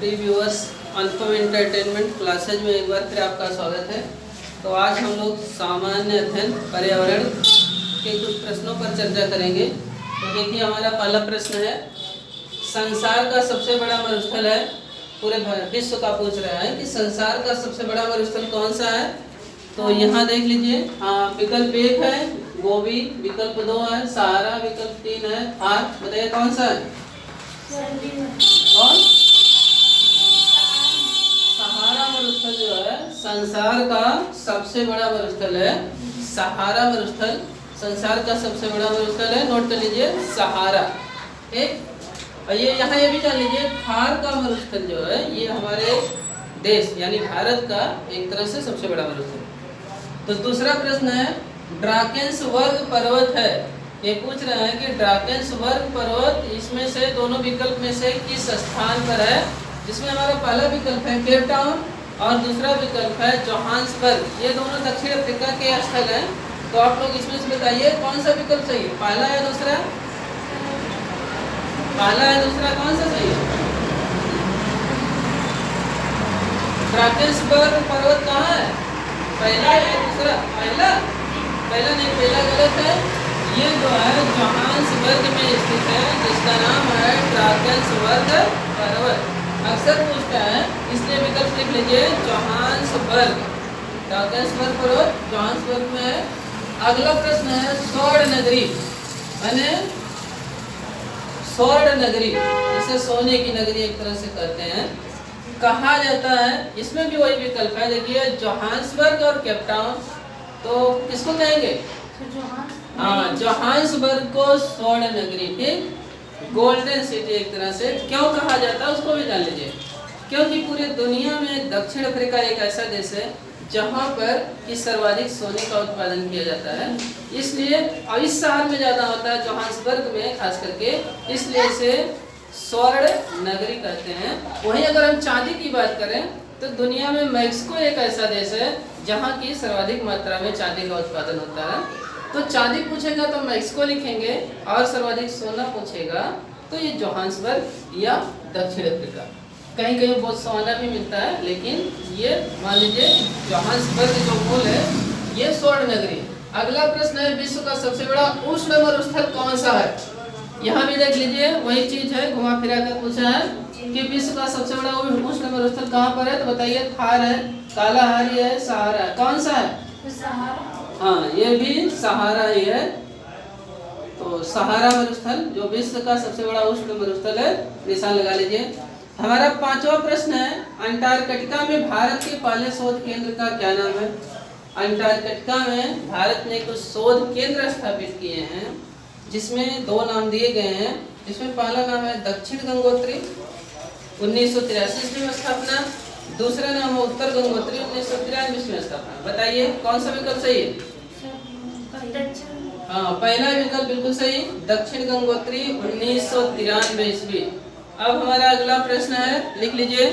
प्रिय व्यूअर्स, अनुपम entertainment classes में एक बार फिर आपका स्वागत है। तो आज हम लोग सामान्य अध्ययन पर्यावरण के कुछ प्रश्नों पर चर्चा करेंगे। तो देखिए, हमारा पहला प्रश्न है, संसार का सबसे बड़ा मरुस्थल है, पूरे विश्व का पूछ रहा है कि संसार का सबसे बड़ा मरुस्थल कौन सा है। तो यहाँ देख लीजिए, विकल्प 1 है गोबी, विकल्प 2 है सहारा, विकल्प 3 है थार। बताइए कौन सा है? और सहारा मरुस्थल जो है संसार का सबसे बड़ा मरुस्थल है। सहारा मरुस्थल संसार का सबसे बड़ा मरुस्थल है, नोट कर लीजिए सहारा। ठीक, और ये यहाँ ये भी जान लीजिए, थार का मरुस्थल जो है ये हमारे देश यानी भारत का एक तरह से सबसे बड़ा मरुस्थल है। तो दूसरा प्रश्न है, ड्राकेंसबर्ग पर्वत है, ये पूछ रहा है कि ड्राकेंसबर्ग पर्वत इसमें से दोनों विकल्प में से किस स्थान पर है। जिसमें हमारा पहला विकल्प है केप टाउन और दूसरा विकल्प है जोहान्सबर्ग। ये दोनों दक्षिण अफ्रीका के स्थल हैं। तो आप लोग इसमें से बताइए कौन सा विकल्प सही है, पहला या दूसरा? पहला या दूसरा, कौन सा सही है? ड्राकेंसबर्ग पर्वत कहाँ है, पहला या दूसरा? पहला नहीं, पहला गलत है। ये जो है जोहान्सबर्ग में स्थित है, जिसका नाम है ड्राकेंसबर्ग पर्वत। अक्सर पूछता है, इसलिए विकल्प लिख लीजिए जोहान्सबर्ग। ड्राकेंसबर्ग पर्वत जोहान्सबर्ग में है। अगला प्रश्न है, स्वर्ण नगरी यानी स्वर्ण नगरी, जिसे सोने की नगरी एक तरह से कहते हैं, कहा जाता है। इसमें भी वही विकल्प है, देखिए जोहान्सबर्ग और केप टाउन। तो किसको कहेंगे? जोहान्सबर्ग को स्वर्ण नगरी, ठीक, गोल्डन सिटी एक तरह से क्यों कहा जाता है उसको भी जान लीजिए। क्योंकि पूरे दुनिया में दक्षिण अफ्रीका एक ऐसा देश है जहां पर कि सर्वाधिक सोने का उत्पादन किया जाता है, इसलिए और इस शहर में ज़्यादा होता है जोहान्सबर्ग में खास करके, इसलिए इसे स्वर्ण नगरी कहते हैं। वहीं अगर हम चांदी की बात करें तो दुनिया में मैक्सिको एक ऐसा देश है जहाँ की सर्वाधिक मात्रा में चांदी का उत्पादन होता है। तो चांदी पूछेगा तो मैक्सिको लिखेंगे, और सर्वाधिक सोना पूछेगा तो ये जोहान्सबर्ग या दक्षिण अफ्रीका। कहीं कहीं बहुत सोना भी मिलता है, लेकिन ये मान लीजिए जोहान्सबर्ग जो मूल है ये स्वर्ण नगरी। अगला प्रश्न है, विश्व का सबसे बड़ा उष्ण मरुस्थल कौन सा है। यहाँ भी देख लीजिए, वही चीज है, घुमा फिरा कर पूछा है कि विश्व का सबसे बड़ा उष्ण मरुस्थल कहाँ पर है। तो बताइए थार है, कालाहारी है, सहारा है, कौन सा है? हाँ, ये भी सहारा ही है। तो सहारा मरुस्थल जो विश्व का सबसे बड़ा उष्ण मरुस्थल है, निशान लगा लीजिए। हमारा पांचवा प्रश्न है, अंटार्कटिका में भारत के पहले शोध केंद्र का क्या नाम है। अंटार्कटिका में भारत ने कुछ शोध केंद्र स्थापित किए हैं, जिसमें दो नाम दिए गए हैं। जिसमें पहला नाम है दक्षिण गंगोत्री, 1983 में स्थापना। दूसरा नाम है उत्तर गंगोत्री, 1993 में स्थापना। बताइए कौन सा विकल्प सही है? हाँ, पहला विकल्प बिल्कुल सही, दक्षिण गंगोत्री 1993 ईस्वी। अब हमारा अगला प्रश्न है, लिख लीजिए।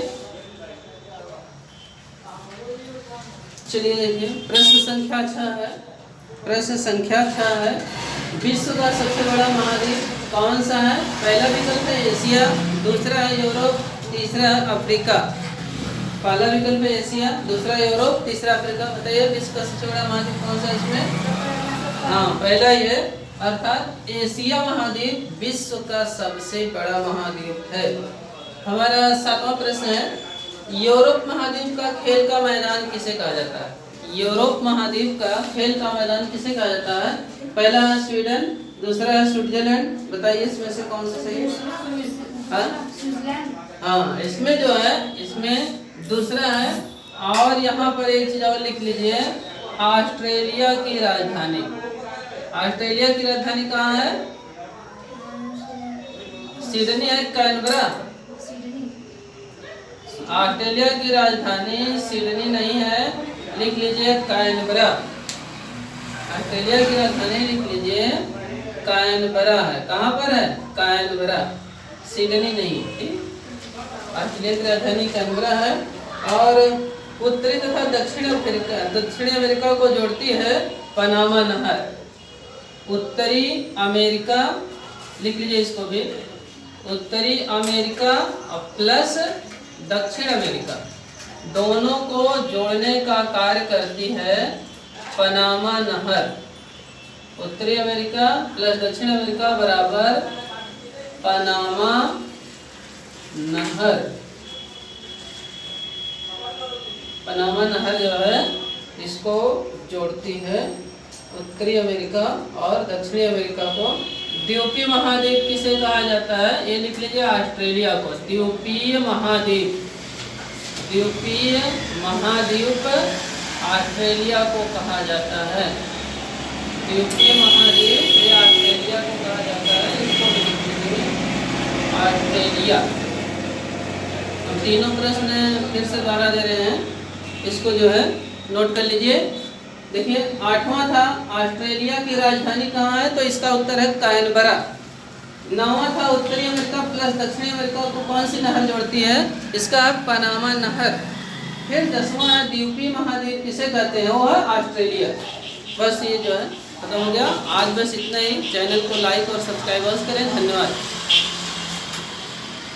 चलिए देखिए, प्रश्न संख्या 6 है। प्रश्न संख्या 6 है, विश्व का सबसे बड़ा महाद्वीप कौन सा है। पहला विकल्प है एशिया, दूसरा है यूरोप, तीसरा है अफ्रीका। पहला विकल्प है एशिया, दूसरा यूरोप, तीसरा अफ्रीका। बताइए विश्व का सबसे बड़ा महाद्वीप कौन सा है इसमें? हाँ, पहला ही है, अर्थात एशिया महाद्वीप विश्व का सबसे बड़ा महाद्वीप है। हमारा 7वां प्रश्न है, यूरोप महाद्वीप का खेल का मैदान किसे कहा जाता है। यूरोप महाद्वीप का खेल का मैदान किसे कहा जाता है। पहला है स्वीडन, दूसरा है स्विट्जरलैंड। बताइए इसमें से कौन सा सही है? हाँ, इसमें जो है इसमें दूसरा है। और यहाँ पर एक चीज और लिख लीजिए, ऑस्ट्रेलिया की राजधानी। ऑस्ट्रेलिया की राजधानी कहाँ है? सिडनी है, कैनबरा। ऑस्ट्रेलिया की राजधानी सिडनी नहीं है, लिख लीजिए कैनबरा। ऑस्ट्रेलिया की राजधानी लिख लीजिए कैनबरा है। कहाँ पर है? कैनबरा, सिडनी नहीं। ठीक, ऑस्ट्रेलिया की राजधानी कैनबरा है। और उत्तरी तथा दक्षिण अमेरिका को जोड़ती है पनामा नहर। उत्तरी अमेरिका लिख लीजिए इसको भी, उत्तरी अमेरिका प्लस दक्षिण अमेरिका, दोनों को जोड़ने का कार्य करती है पनामा नहर। उत्तरी अमेरिका प्लस दक्षिण अमेरिका बराबर पनामा नहर। पनामा नहर जो है इसको जोड़ती है उत्तरी अमेरिका और दक्षिणी अमेरिका को। द्वीपीय महाद्वीप किसे कहा जाता है, ये लिख लीजिए ऑस्ट्रेलिया को। द्वीपीय महाद्वीप, द्वीपीय महाद्वीप ऑस्ट्रेलिया को कहा जाता है। द्वीपीय महाद्वीप ये ऑस्ट्रेलिया को कहा जाता है, इसको लिख लीजिए ऑस्ट्रेलिया। हम तीनों प्रश्न फिर से दोहरा दे रहे हैं, इसको जो है नोट कर लीजिए। देखिए 8वां था ऑस्ट्रेलिया की राजधानी कहाँ है, तो इसका उत्तर है कैनबरा। 9वां था उत्तरी अमेरिका प्लस दक्षिणी अमेरिका को कौन सी नहर जोड़ती है, इसका है पनामा नहर। फिर 10वां है द्वीपीय महाद्वीप किसे कहते हैं, वो है ऑस्ट्रेलिया। बस ये जो है खत्म हो गया। आज बस इतना ही। चैनल को लाइक और सब्सक्राइब करें। धन्यवाद।